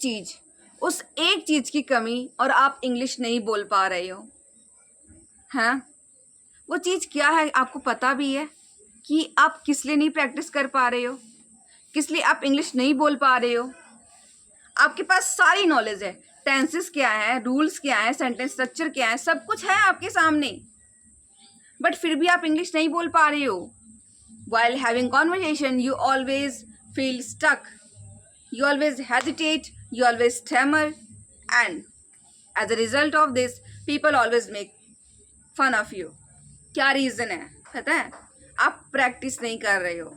चीज़, उस एक चीज़ की कमी और आप इंग्लिश नहीं बोल पा रहे हो, हैं? वो चीज़ क्या है आपको पता भी है कि आप किस लिए नहीं प्रैक्टिस कर पा रहे हो, किस लिए आप इंग्लिश नहीं बोल पा रहे हो? आपके पास सारी नॉलेज है, टेंसेस क्या है, रूल्स क्या है, सेंटेंस स्ट्रक्चर क्या है, सब कुछ है आपके सामने, बट फिर भी आप इंग्लिश नहीं बोल पा रहे हो. While having conversation, you always feel stuck. You always hesitate, you always stammer, and as a result of this, people always make fun of you. क्या रीज़न है पता है? आप प्रैक्टिस नहीं कर रहे हो.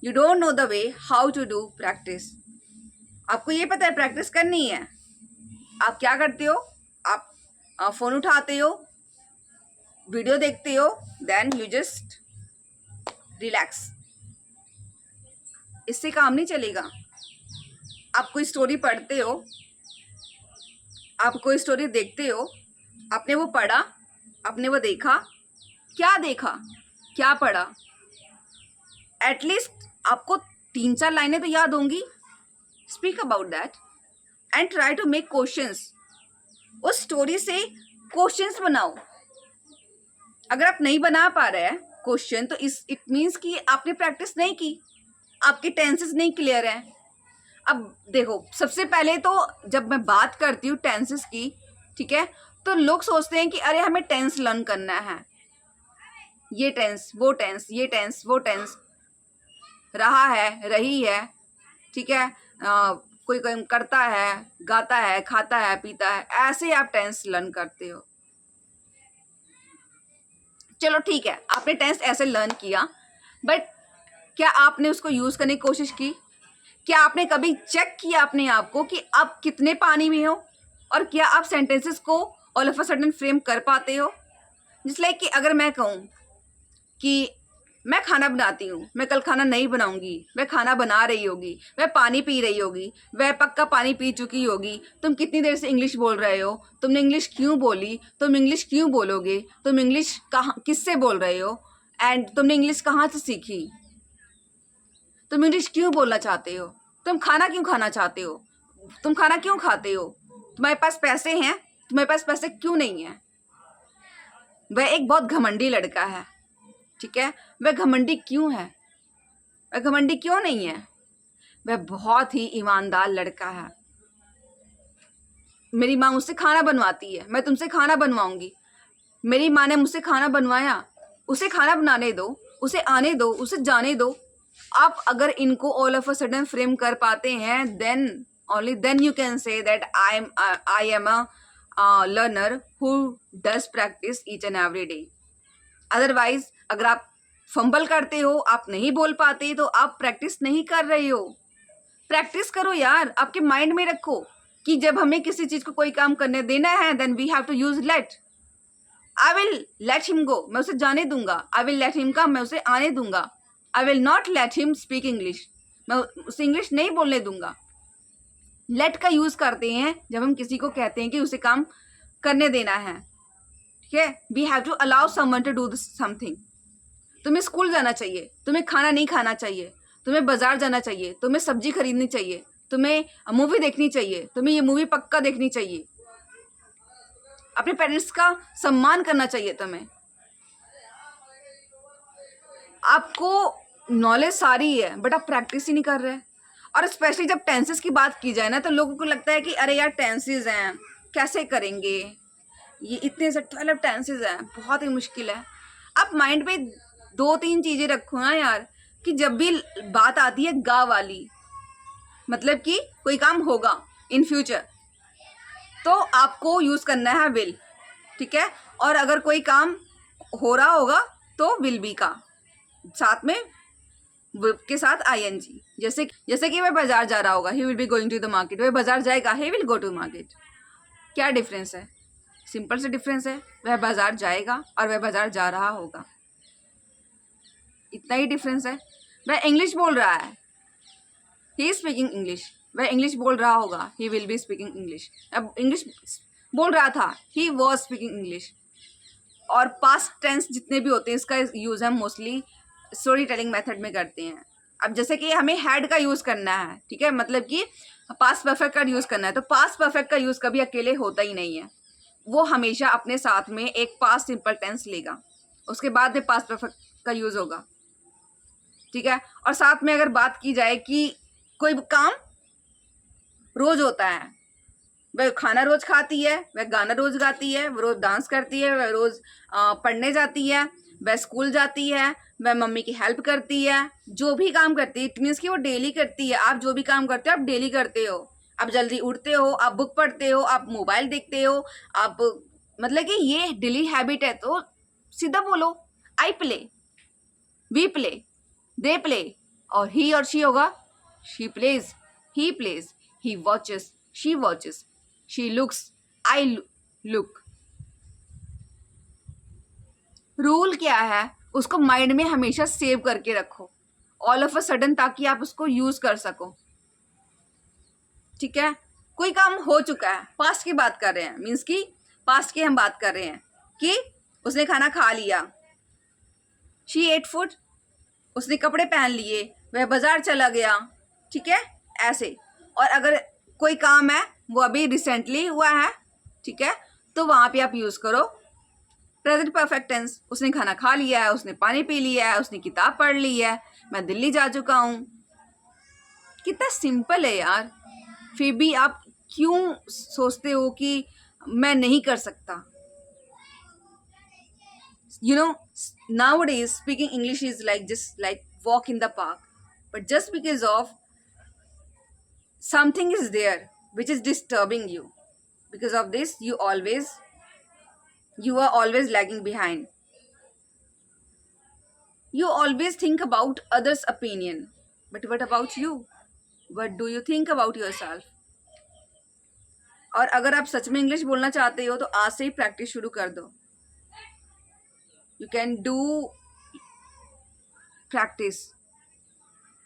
You don't know the way how to do practice. आपको ये पता है प्रैक्टिस करनी है. आप क्या करते हो? आप फ़ोन उठाते हो, वीडियो देखते हो, देन यू जस्ट रिलैक्स. इससे काम नहीं चलेगा. आप कोई स्टोरी पढ़ते हो, आप कोई स्टोरी देखते हो, आपने वो पढ़ा, आपने वो देखा, क्या पढ़ा, एटलीस्ट आपको 3-4 लाइनें तो याद होंगी. Speak about that and try to make questions. उस स्टोरी से क्वेश्चंस बनाओ. अगर आप नहीं बना पा रहे हैं क्वेश्चन, तो इट मीन्स कि आपने प्रैक्टिस नहीं की, आपके टेंसेस नहीं क्लियर हैं. अब देखो, सबसे पहले तो जब मैं बात करती हूँ टेंसेस की, ठीक है, तो लोग सोचते हैं कि अरे हमें टेंस लर्न करना है, ये टेंस वो टेंस, ये टेंस वो टेंस, रहा है रही है, ठीक है, कोई कोई करता है, गाता है, खाता है, पीता है, ऐसे आप टेंस लर्न करते हो. चलो ठीक है, आपने टेंस ऐसे लर्न किया, बट क्या आपने उसको यूज़ करने की कोशिश की? क्या आपने कभी चेक किया अपने आप को कि आप कितने पानी में हो, और क्या आप सेंटेंसेस को all of a sudden frame कर पाते हो? जिस लाइक कि अगर मैं कहूँ कि मैं खाना बनाती हूँ, मैं कल खाना नहीं बनाऊंगी, वह खाना बना रही होगी, वह पानी पी रही होगी, वह पक्का पानी पी चुकी होगी, तुम कितनी देर से इंग्लिश बोल रहे हो, तुमने इंग्लिश क्यों बोली, तुम इंग्लिश क्यों बोलोगे, तुम इंग्लिश कहाँ किससे बोल रहे हो, एंड तुमने इंग्लिश कहाँ से सीखी, तुम इंग्लिश क्यों बोलना चाहते हो, तुम खाना क्यों खाना चाहते हो, तुम खाना क्यों खाते हो, तुम्हारे पास पैसे हैं, तुम्हारे पास पैसे क्यों नहीं है. वह एक बहुत घमंडी लड़का है, ठीक है, वह घमंडी क्यों है, वह घमंडी क्यों नहीं है, वह बहुत ही ईमानदार लड़का है. मेरी माँ मुझसे खाना बनवाती है, मैं तुमसे खाना बनवाऊंगी. मेरी माँ ने मुझसे खाना बनवाया, उसे खाना बनाने दो, उसे आने दो, उसे जाने दो. आप अगर इनको all of a sudden frame कर पाते हैं, then only then you can say that I am a learner who does practice each and every day. Otherwise, अगर आप फंबल करते हो, आप नहीं बोल पाते, तो आप प्रैक्टिस नहीं कर रहे हो. प्रैक्टिस करो यार, आपके माइंड में रखो कि जब हमें किसी चीज़ को कोई काम करने देना है, then we have to use let. I will let him go, मैं उसे जाने दूंगा. I will let him come, मैं उसे आने दूंगा. I will not let him speak English, मैं उसे इंग्लिश नहीं बोलने दूंगा. लेट का यूज़ करते हैं जब हम किसी को कहते हैं कि उसे काम करने देना है, ठीक है. We have to allow someone to do this something. तुम्हें स्कूल जाना चाहिए, तुम्हें खाना नहीं खाना चाहिए, तुम्हें बाजार जाना चाहिए, तुम्हें सब्जी खरीदनी चाहिए, तुम्हें मूवी देखनी चाहिए, तुम्हें ये मूवी पक्का देखनी चाहिए, अपने पेरेंट्स का सम्मान करना चाहिए. तुम्हें, आपको नॉलेज सारी है, बट आप प्रैक्टिस ही नहीं कर रहे. और स्पेशली जब टेंसेस की बात की जाए ना, तो लोगों को लगता है कि अरे यार टेंसेस हैं, कैसे करेंगे, ये इतने से 12 टेंसेस हैं, बहुत ही मुश्किल है. आप माइंड पे 2-3 चीज़ें रखो ना यार, कि जब भी बात आती है गा वाली, मतलब कि कोई काम होगा इन फ्यूचर, तो आपको यूज़ करना है विल, ठीक है. और अगर कोई काम हो रहा होगा तो विल बी का साथ में वर्ब के साथ ING. जैसे कि वह बाजार जा रहा होगा, he will be going to the market. वह बाजार जाएगा, he will go to market. क्या डिफरेंस है? सिंपल से डिफरेंस है, वह बाजार जाएगा और वह बाजार जा रहा होगा, इतना ही डिफरेंस है. वह इंग्लिश बोल रहा है, ही इज स्पीकिंग इंग्लिश. वह इंग्लिश बोल रहा होगा, he will be speaking English. अब इंग्लिश बोल रहा था, ही वॉज स्पीकिंग इंग्लिश. और पास्ट टेंस जितने भी होते हैं, इसका यूज़ हम मोस्टली स्टोरी टेलिंग मेथड में करते हैं. अब जैसे कि हमें हैड का यूज़ करना है, ठीक है, मतलब कि पास्ट परफेक्ट का यूज़ करना है, तो पास्ट परफेक्ट का यूज़ कभी अकेले होता ही नहीं है। वो हमेशा अपने साथ में एक पास्ट सिंपल टेंस लेगा, उसके बाद में पास्ट परफेक्ट का यूज़ होगा, ठीक है। और साथ में अगर बात की जाए कि कोई काम रोज़ होता है, वह खाना रोज़ खाती है, वह गाना रोज़ गाती है, वह रोज़ डांस करती है, वह रोज़ पढ़ने जाती है, वह स्कूल जाती है, वह मम्मी की हेल्प करती है, जो भी काम करती है, इट मीन्स कि वो डेली करती है। आप जो भी काम करते हो आप डेली करते हो। आप जल्दी उठते हो, आप बुक पढ़ते हो, आप मोबाइल देखते हो, आप मतलब कि ये डेली हैबिट है। तो सीधा बोलो, I play, we play, they play, और ही और शी होगा she plays, he plays, he watches, she watches, she looks, I look. Rule क्या है, उसको माइंड में हमेशा सेव करके रखो ऑल ऑफ अ सडन, ताकि आप उसको यूज कर सको, ठीक है। कोई काम हो चुका है, पास्ट की बात कर रहे हैं, मीन्स कि पास्ट की हम बात कर रहे हैं कि उसने खाना खा लिया, शी एट फूड, उसने कपड़े पहन लिए, वह बाजार चला गया, ठीक है, ऐसे। और अगर कोई काम है वो अभी रिसेंटली हुआ है, ठीक है, तो वहाँ पे आप यूज़ करो प्रेजेंट परफेक्ट टेंस। उसने खाना खा लिया है, उसने पानी पी लिया है, उसने किताब पढ़ ली है, मैं दिल्ली जा चुका हूँ। कितना सिंपल है यार, फिर भी आप क्यों सोचते हो कि मैं नहीं कर सकता। You know, nowadays speaking English is like just like walk in the park, but just because of something is there which is disturbing you, because of this you are always lagging behind. You always think about others' opinion, but what about you? What do you think about yourself? और अगर आप सच में English बोलना चाहते हो तो आज से ही प्रैक्टिस शुरू कर दो। You can do practice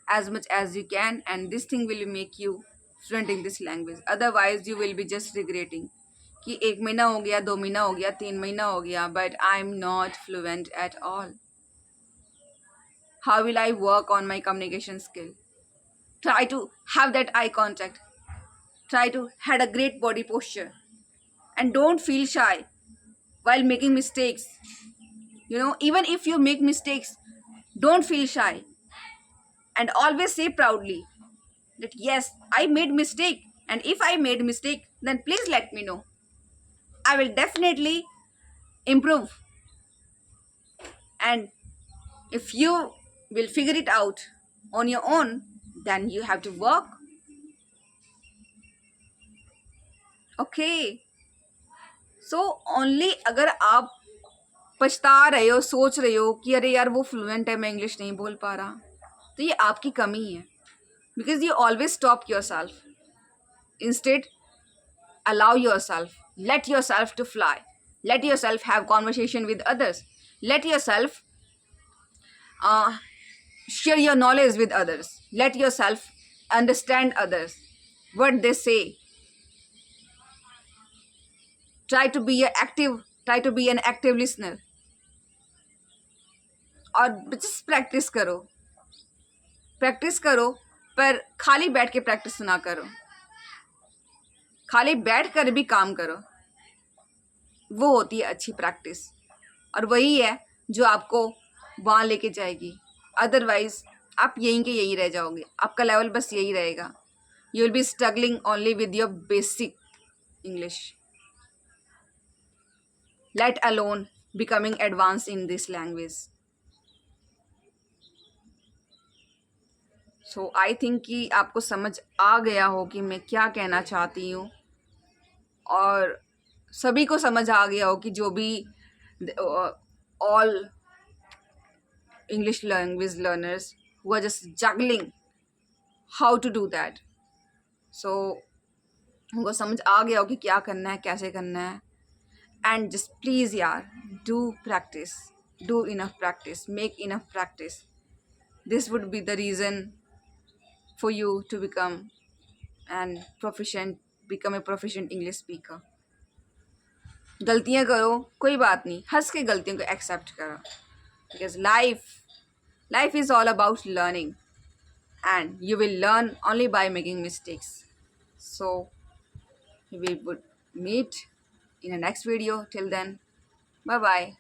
as much as you can, and this thing will make you fluent in this language. Otherwise you will be just regretting कि 1 महीना हो गया, 2 महीना हो गया, 3 महीना हो गया, but I'm not fluent at all. How will I work on my communication skill? Try to have that eye contact. Try to had a great body posture, and don't feel shy while making mistakes. You know, even if you make mistakes, don't feel shy, and always say proudly that yes, I made mistake, and if I made mistake, then please let me know. I will definitely improve, and if you will figure it out on your own, then you have to work. Okay, so only अगर आप पछता रहे हो, सोच रहे हो कि अरे यार वो फ्लुएंट है, मैं इंग्लिश नहीं बोल पा रहा, तो ये आपकी कमी है, because you always stop yourself. Instead, allow yourself, let yourself to fly, let yourself have conversation with others, let yourself share your knowledge with others, let yourself understand others, what they say. Try to be an active listener, और just practice करो, पर खाली बैठ के practice ना करो, खाली बैठ कर भी काम करो, वो होती है अच्छी प्रैक्टिस, और वही है जो आपको वहाँ लेके जाएगी। अदरवाइज आप यहीं के यहीं रह जाओगे, आपका लेवल बस यही रहेगा। You will be struggling only with your basic English, let alone becoming advance in this language. So I think कि आपको समझ आ गया हो कि मैं क्या कहना चाहती हूँ, और सभी को समझ आ गया हो कि जो भी all English language learners who are just juggling how to do that. So उनको समझ आ गया हो कि क्या करना है, कैसे करना है, and just please यार, do practice, do enough practice, make enough practice. This would be the reason for you to become a proficient English speaker. गलतियाँ करो, कोई बात नहीं, हंस के गलतियों को एक्सेप्ट करो, because life is all about learning, and you will learn only by making mistakes. So we would meet in the next video. Till then, bye bye.